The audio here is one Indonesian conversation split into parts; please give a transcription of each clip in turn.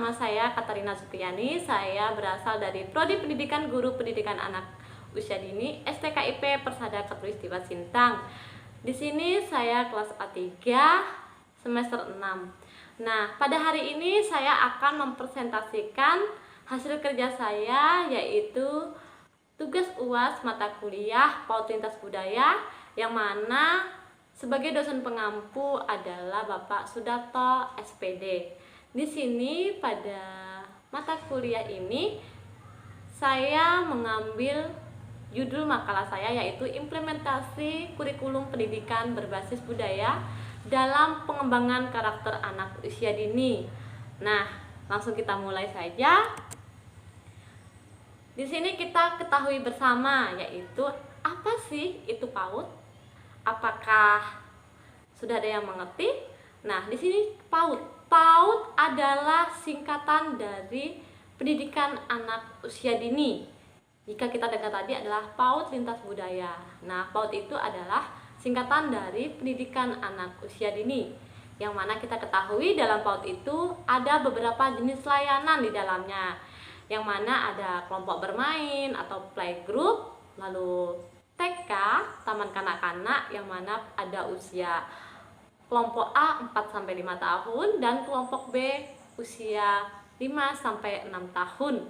nama saya Katarina Supriyani. Saya berasal dari Prodi Pendidikan Guru Pendidikan Anak Usia Dini STKIP Persada Khatulistiwa Sintang. Di sini saya kelas A3 semester 6. Nah, pada hari ini saya akan mempresentasikan hasil kerja saya, yaitu tugas UAS mata kuliah PAUD Lintas Budaya, yang mana sebagai dosen pengampu adalah Bapak Sudarto SPD. Di sini pada mata kuliah ini saya mengambil judul makalah saya, yaitu implementasi kurikulum pendidikan berbasis budaya dalam pengembangan karakter anak usia dini. Nah, langsung kita mulai saja. Di sini kita ketahui bersama, yaitu apa sih itu PAUD? Apakah sudah ada yang mengerti? Nah, di sini PAUD adalah singkatan dari pendidikan anak usia dini. Jika kita dengar tadi adalah PAUD Lintas Budaya. Nah, PAUD itu adalah singkatan dari pendidikan anak usia dini, yang mana kita ketahui dalam PAUD itu ada beberapa jenis layanan di dalamnya, yang mana ada kelompok bermain atau playgroup, lalu TK, taman kanak-kanak, yang mana ada usia kelompok A 4-5 tahun dan kelompok B usia 5-6 tahun.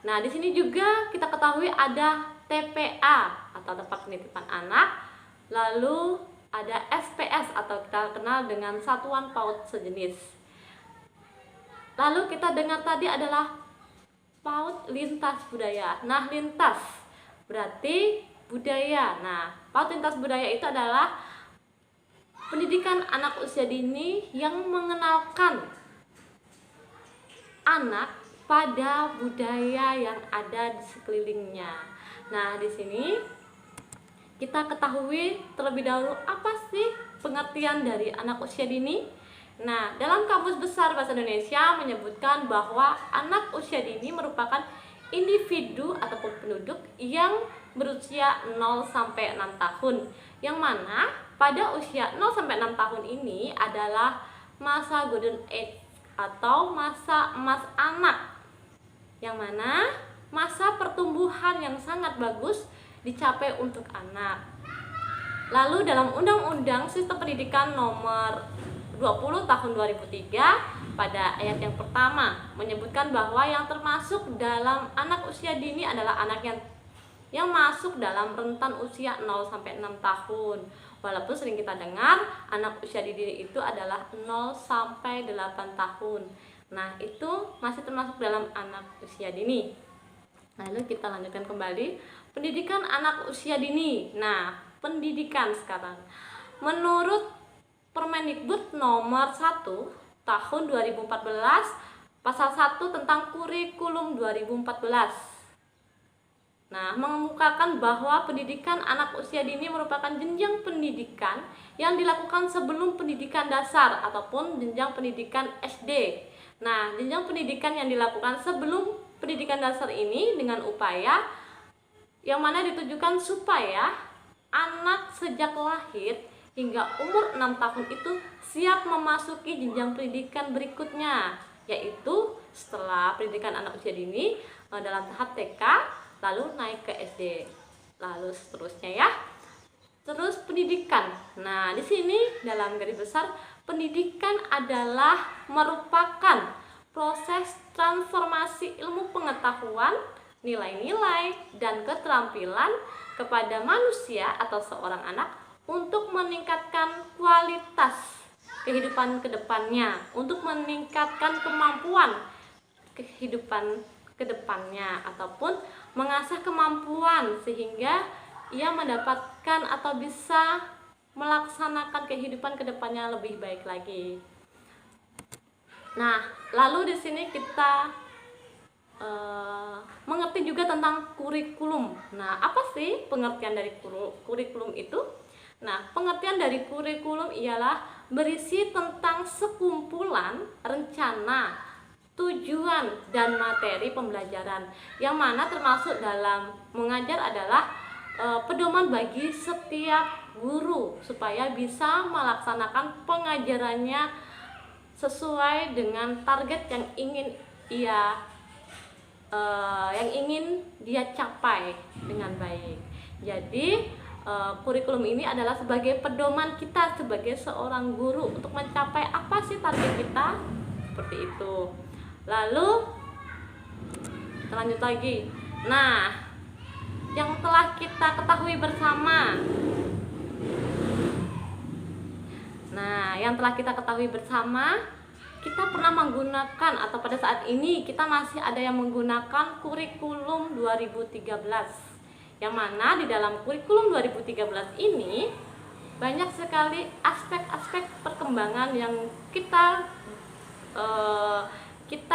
Nah, di sini juga kita ketahui ada TPA atau tempat penitipan anak, lalu ada SPS atau kita kenal dengan satuan PAUD sejenis. Lalu kita dengar tadi adalah PAUD Lintas Budaya. Nah, lintas berarti budaya. Nah, PAUD Lintas Budaya itu adalah pendidikan anak usia dini yang mengenalkan anak pada budaya yang ada di sekelilingnya. Nah, di sini kita ketahui terlebih dahulu apa sih pengertian dari anak usia dini. Nah, dalam Kamus Besar Bahasa Indonesia menyebutkan bahwa anak usia dini merupakan individu ataupun penduduk yang berusia 0-6 tahun, yang mana pada usia 0-6 tahun ini adalah masa golden age atau masa emas anak, yang mana masa pertumbuhan yang sangat bagus dicapai untuk anak. Lalu dalam Undang-Undang Sistem Pendidikan Nomor 20 Tahun 2003 pada ayat yang pertama menyebutkan bahwa yang termasuk dalam anak usia dini adalah anak yang masuk dalam rentan usia 0-6 tahun. Walaupun sering kita dengar anak usia dini itu adalah 0-8 tahun. Nah, itu masih termasuk dalam anak usia dini. Lalu kita lanjutkan kembali pendidikan anak usia dini. Nah, pendidikan sekarang. Menurut Permendikbud nomor 1 tahun 2014 pasal 1 tentang kurikulum 2014. Nah, mengemukakan bahwa pendidikan anak usia dini merupakan jenjang pendidikan yang dilakukan sebelum pendidikan dasar ataupun jenjang pendidikan SD. Nah, jenjang pendidikan yang dilakukan sebelum pendidikan dasar ini dengan upaya yang mana ditujukan supaya anak sejak lahir hingga umur 6 tahun itu siap memasuki jenjang pendidikan berikutnya, yaitu setelah pendidikan anak usia dini dalam tahap TK, lalu naik ke SD, lalu seterusnya ya. Terus pendidikan. Nah, di sini dalam garis besar pendidikan adalah merupakan proses transformasi ilmu pengetahuan, nilai-nilai, dan keterampilan kepada manusia atau seorang anak untuk meningkatkan kualitas kehidupan kedepannya, untuk meningkatkan kemampuan kehidupan kedepannya, ataupun mengasah kemampuan sehingga ia mendapatkan atau bisa melaksanakan kehidupan kedepannya lebih baik lagi. Nah, lalu di sini kita mengerti juga tentang kurikulum. Nah, apa sih pengertian dari kurikulum itu? Nah, pengertian dari kurikulum ialah berisi tentang sekumpulan rencana, tujuan, dan materi pembelajaran, yang mana termasuk dalam mengajar adalah pedoman bagi setiap guru supaya bisa melaksanakan pengajarannya sesuai dengan target yang ingin ia yang ingin dia capai dengan baik. Jadi kurikulum ini adalah sebagai pedoman kita sebagai seorang guru untuk mencapai apa sih target kita, seperti itu. Lalu kita lanjut lagi. Nah, yang telah kita ketahui bersama. Kita pernah menggunakan, atau pada saat ini kita masih ada yang menggunakan kurikulum 2013. Yang mana di dalam kurikulum 2013 ini banyak sekali aspek-aspek perkembangan yang kita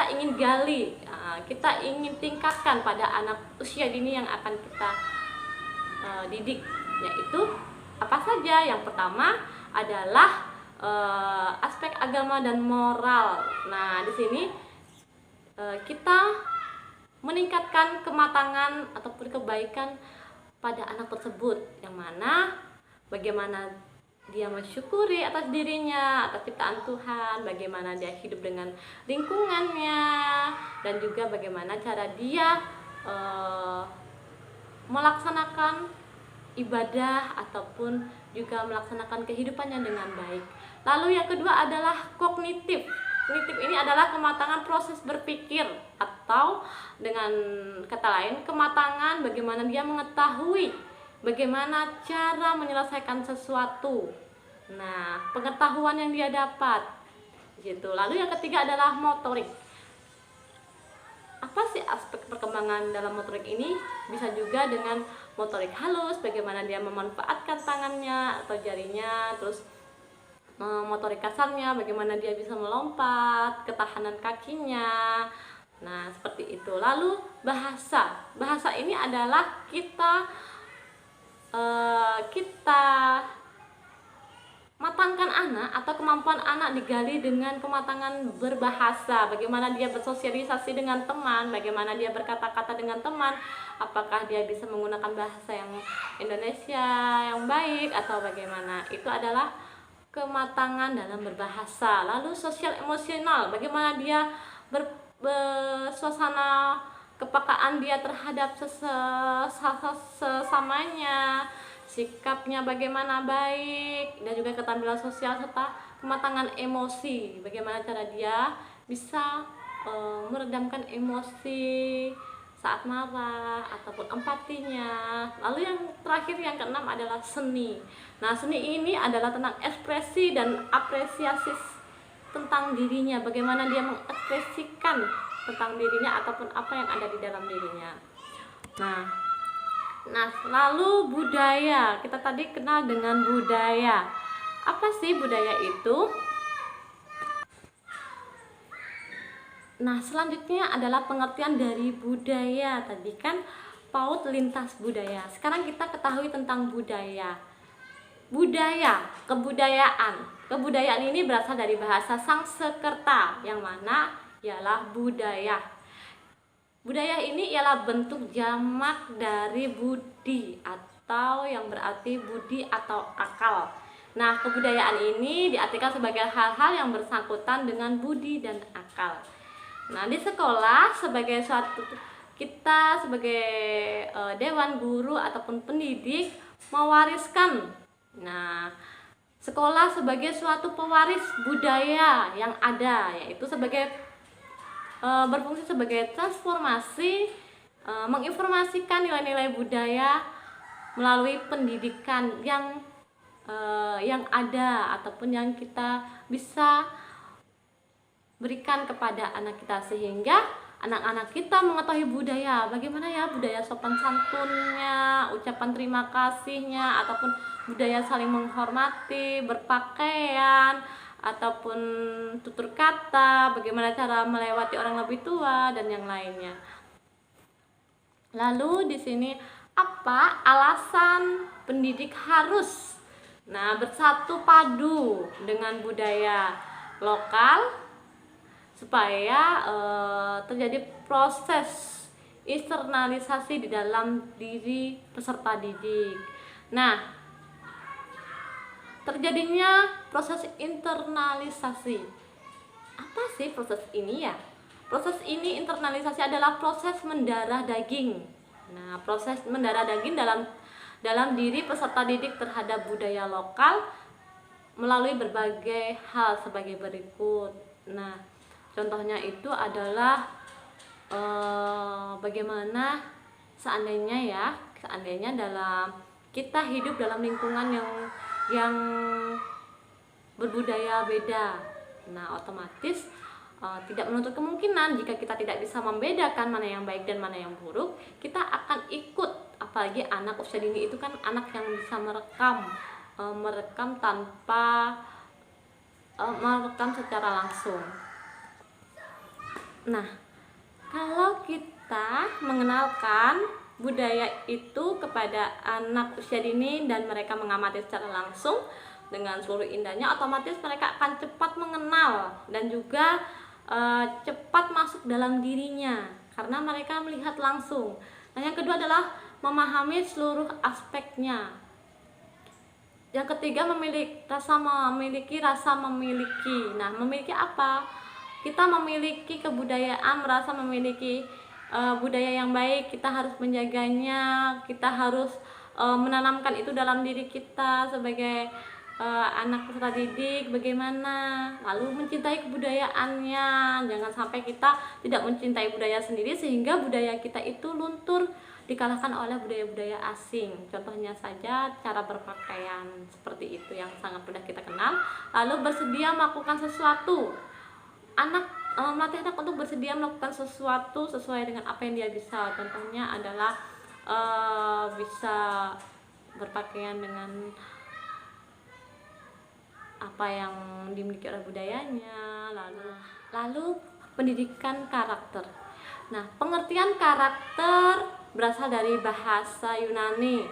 ingin gali, kita ingin tingkatkan pada anak usia dini yang akan kita didik, yaitu apa saja? Yang pertama adalah aspek agama dan moral. Nah, di sini kita meningkatkan kematangan ataupun kebaikan pada anak tersebut, yang mana bagaimana dia mensyukuri atas dirinya, atas ciptaan Tuhan, bagaimana dia hidup dengan lingkungannya, dan juga bagaimana cara dia melaksanakan ibadah ataupun juga melaksanakan kehidupannya dengan baik. Lalu yang kedua adalah kognitif. Kognitif ini adalah kematangan proses berpikir, atau dengan kata lain kematangan bagaimana dia mengetahui bagaimana cara menyelesaikan sesuatu. Nah, pengetahuan yang dia dapat gitu. Lalu yang ketiga adalah motorik. Apa sih aspek perkembangan dalam motorik ini? Bisa juga dengan motorik halus, bagaimana dia memanfaatkan tangannya atau jarinya, terus motorik kasarnya, bagaimana dia bisa melompat, ketahanan kakinya. Nah, seperti itu. Lalu bahasa. Bahasa ini adalah kita matangkan anak, atau kemampuan anak digali dengan kematangan berbahasa. Bagaimana dia bersosialisasi dengan teman, bagaimana dia berkata-kata dengan teman, apakah dia bisa menggunakan bahasa yang Indonesia yang baik atau bagaimana. Itu adalah kematangan dalam berbahasa. Lalu sosial emosional, bagaimana dia bersuasana kepekaan dia terhadap sesamanya, sikapnya bagaimana baik, dan juga keterampilan sosial serta kematangan emosi, bagaimana cara dia bisa meredamkan emosi saat marah ataupun empatinya. Lalu yang terakhir, yang keenam adalah seni. Nah, seni ini adalah tentang ekspresi dan apresiasi tentang dirinya, bagaimana dia mengekspresikan tentang dirinya ataupun apa yang ada di dalam dirinya. Nah, lalu budaya. Kita tadi kenal dengan budaya. Apa sih budaya itu? Nah, selanjutnya adalah pengertian dari budaya. Tadi kan paut lintas budaya. Sekarang kita ketahui tentang budaya. Budaya, kebudayaan. Kebudayaan ini berasal dari bahasa Sanskerta, yang mana ialah budaya. Budaya ini ialah bentuk jamak dari budi, atau yang berarti budi atau akal. Nah, kebudayaan ini diartikan sebagai hal-hal yang bersangkutan dengan budi dan akal. Nah, di sekolah kita sebagai dewan guru ataupun pendidik mewariskan. Nah, sekolah sebagai suatu pewaris budaya yang ada, yaitu sebagai berfungsi sebagai transformasi, menginformasikan nilai-nilai budaya melalui pendidikan yang ada ataupun yang kita bisa berikan kepada anak kita, sehingga anak-anak kita mengetahui budaya, bagaimana ya budaya sopan santunnya, ucapan terima kasihnya, ataupun budaya saling menghormati, berpakaian, ataupun tutur kata, bagaimana cara melewati orang lebih tua, dan yang lainnya. Lalu di sini apa alasan pendidik harus bersatu padu dengan budaya lokal supaya terjadi proses internalisasi di dalam diri peserta didik. Nah, terjadinya proses internalisasi. Apa sih proses ini ya? Proses ini internalisasi adalah proses mendarah daging. Nah, proses mendarah daging dalam diri peserta didik terhadap budaya lokal melalui berbagai hal sebagai berikut. Nah, contohnya itu adalah bagaimana seandainya dalam kita hidup dalam lingkungan yang berbudaya beda. Nah, otomatis tidak menutup kemungkinan jika kita tidak bisa membedakan mana yang baik dan mana yang buruk, kita akan ikut. Apalagi anak usia dini itu kan anak yang bisa merekam tanpa merekam secara langsung. Nah, kalau kita mengenalkan budaya itu kepada anak usia dini dan mereka mengamati secara langsung dengan seluruh indahnya, otomatis mereka akan cepat mengenal dan juga cepat masuk dalam dirinya karena mereka melihat langsung. Nah, yang kedua adalah memahami seluruh aspeknya. Yang ketiga, memiliki rasa memiliki. Nah, memiliki apa? Kita memiliki kebudayaan, merasa memiliki budaya yang baik, kita harus menjaganya, kita harus menanamkan itu dalam diri kita sebagai anak peserta didik. Bagaimana lalu mencintai kebudayaannya, jangan sampai kita tidak mencintai budaya sendiri sehingga budaya kita itu luntur dikalahkan oleh budaya-budaya asing. Contohnya saja cara berpakaian seperti itu yang sangat mudah kita kenal. Lalu bersedia melakukan sesuatu, melatih anak untuk bersedia melakukan sesuatu sesuai dengan apa yang dia bisa. Contohnya adalah bisa berpakaian dengan apa yang dimiliki oleh budayanya. Lalu pendidikan karakter. Nah, pengertian karakter berasal dari bahasa Yunani.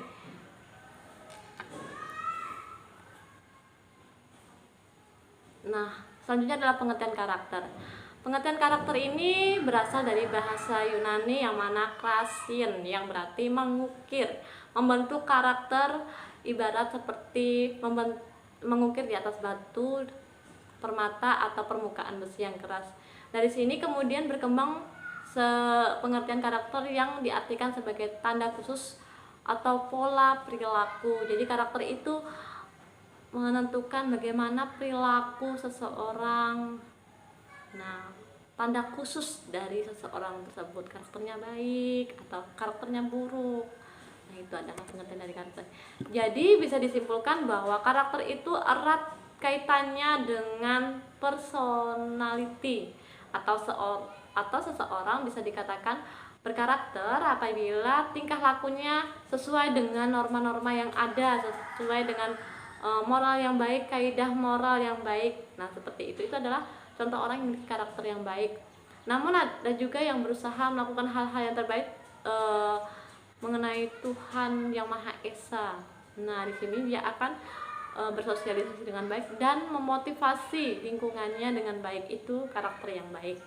Nah, selanjutnya adalah pengertian karakter. Pengertian karakter ini berasal dari bahasa Yunani yang mana krasin, yang berarti mengukir. Membentuk karakter ibarat seperti mengukir di atas batu, permata atau permukaan besi yang keras. Dari sini kemudian berkembang pengertian karakter yang diartikan sebagai tanda khusus atau pola perilaku. Jadi karakter itu menentukan bagaimana perilaku seseorang. Nah, tanda khusus dari seseorang tersebut, karakternya baik atau karakternya buruk. Nah, itu adalah pengertian dari karakter. Jadi bisa disimpulkan bahwa karakter itu erat kaitannya dengan personality atau seseorang bisa dikatakan berkarakter apabila tingkah lakunya sesuai dengan norma-norma yang ada, sesuai dengan moral yang baik, kaidah moral yang baik. Nah, seperti itu adalah contoh orang yang memiliki karakter yang baik. Namun ada juga yang berusaha melakukan hal-hal yang terbaik mengenai Tuhan yang Maha Esa. Nah, di sini dia akan bersosialisasi dengan baik dan memotivasi lingkungannya dengan baik. Itu karakter yang baik.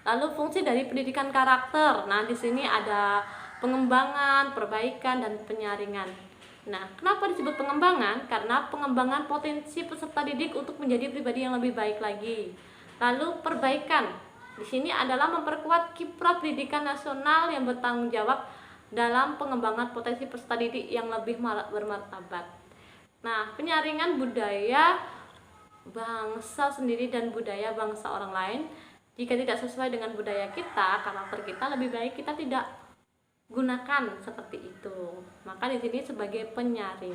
Lalu fungsi dari pendidikan karakter. Nah, di sini ada pengembangan, perbaikan, dan penyaringan. Nah, kenapa disebut pengembangan? Karena pengembangan potensi peserta didik untuk menjadi pribadi yang lebih baik lagi. Lalu perbaikan. Di sini adalah memperkuat kiprah pendidikan nasional yang bertanggung jawab dalam pengembangan potensi peserta didik yang lebih bermartabat. Nah, penyaringan budaya bangsa sendiri dan budaya bangsa orang lain. Jika tidak sesuai dengan budaya kita, karakter kita, lebih baik kita tidak gunakan seperti itu. Maka di sini sebagai penyaring.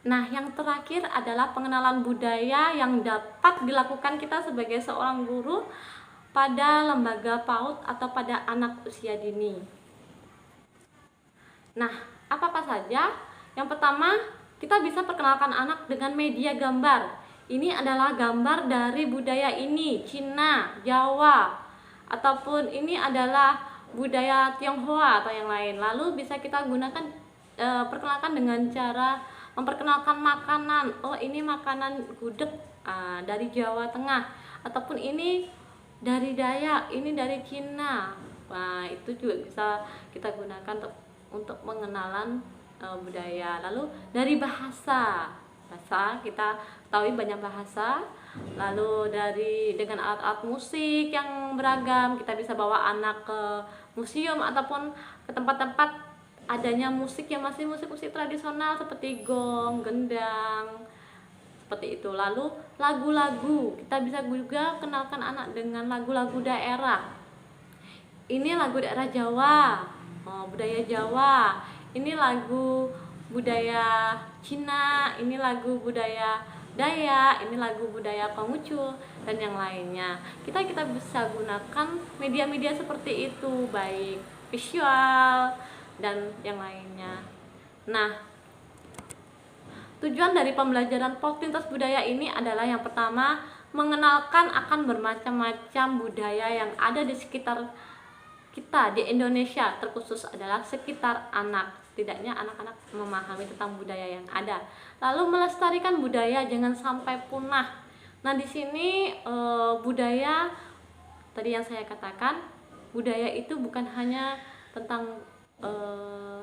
Nah, yang terakhir adalah pengenalan budaya yang dapat dilakukan kita sebagai seorang guru pada lembaga PAUD atau pada anak usia dini. Nah, apa saja? Yang pertama, kita bisa perkenalkan anak dengan media gambar. Ini adalah gambar dari budaya ini, Cina, Jawa, ataupun ini adalah budaya Tionghoa atau yang lain. Lalu bisa kita gunakan perkenalkan dengan cara memperkenalkan makanan. Oh, ini makanan gudeg dari Jawa Tengah, ataupun ini dari Dayak, ini dari Cina. Nah, itu juga bisa kita gunakan untuk pengenalan budaya. Lalu dari bahasa. bahasa, kita tahu banyak bahasa. Lalu dengan alat-alat musik yang beragam, kita bisa bawa anak ke museum ataupun ke tempat-tempat adanya musik yang masih musik-musik tradisional seperti gong, gendang, seperti itu. Lalu lagu-lagu, kita bisa juga kenalkan anak dengan lagu-lagu daerah. Ini lagu daerah Jawa, budaya Jawa. Ini lagu budaya Cina, ini lagu budaya Dayak, ini lagu budaya Konghucu, dan yang lainnya. Kita bisa gunakan media-media seperti itu, baik visual dan yang lainnya. Nah, tujuan dari pembelajaran folk lintas budaya ini adalah yang pertama, mengenalkan akan bermacam-macam budaya yang ada di sekitar kita di Indonesia, terkhusus adalah sekitar anak. Setidaknya anak-anak memahami tentang budaya yang ada. Lalu melestarikan budaya jangan sampai punah. Nah, di sini budaya tadi yang saya katakan, budaya itu bukan hanya tentang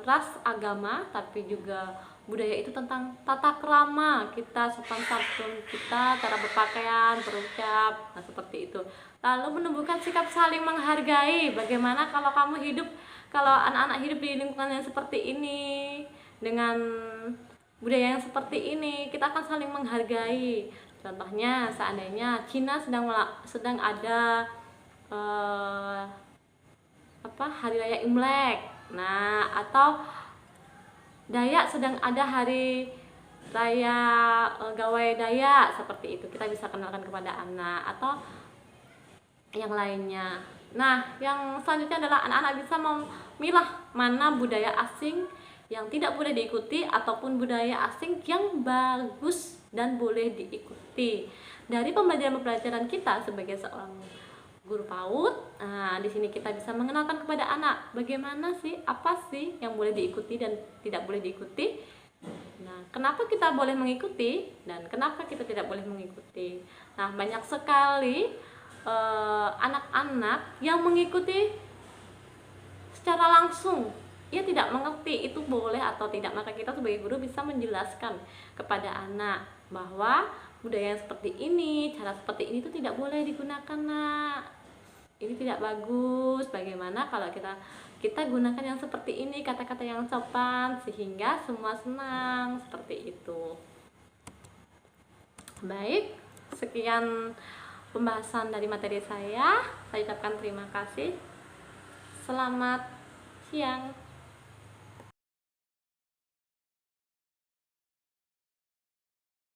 ras, agama, tapi juga budaya itu tentang tata krama kita, sopan santun kita, cara berpakaian, berucap, nah seperti itu. Lalu menumbuhkan sikap saling menghargai. Bagaimana kalau anak-anak hidup di lingkungan yang seperti ini, dengan budaya yang seperti ini, kita akan saling menghargai. Contohnya, seandainya Cina sedang ada hari raya Imlek, nah atau Dayak sedang ada hari raya Gawai Dayak, seperti itu, kita bisa kenalkan kepada anak atau yang lainnya. Nah, yang selanjutnya adalah anak-anak bisa memilah mana budaya asing yang tidak boleh diikuti ataupun budaya asing yang bagus dan boleh diikuti. Dari pembelajaran kita sebagai seorang guru PAUD, nah di sini kita bisa mengenalkan kepada anak bagaimana sih, apa sih yang boleh diikuti dan tidak boleh diikuti. Nah, kenapa kita boleh mengikuti dan kenapa kita tidak boleh mengikuti. Nah, banyak sekali anak-anak yang mengikuti secara langsung, ia tidak mengerti itu boleh atau tidak, maka kita sebagai guru bisa menjelaskan kepada anak bahwa budaya yang seperti ini, cara seperti ini itu tidak boleh digunakan, nak. Ini tidak bagus. Bagaimana kalau kita gunakan yang seperti ini, kata-kata yang sopan, sehingga semua senang, seperti itu. Baik, sekian pembahasan dari materi saya ucapkan terima kasih. Selamat siang.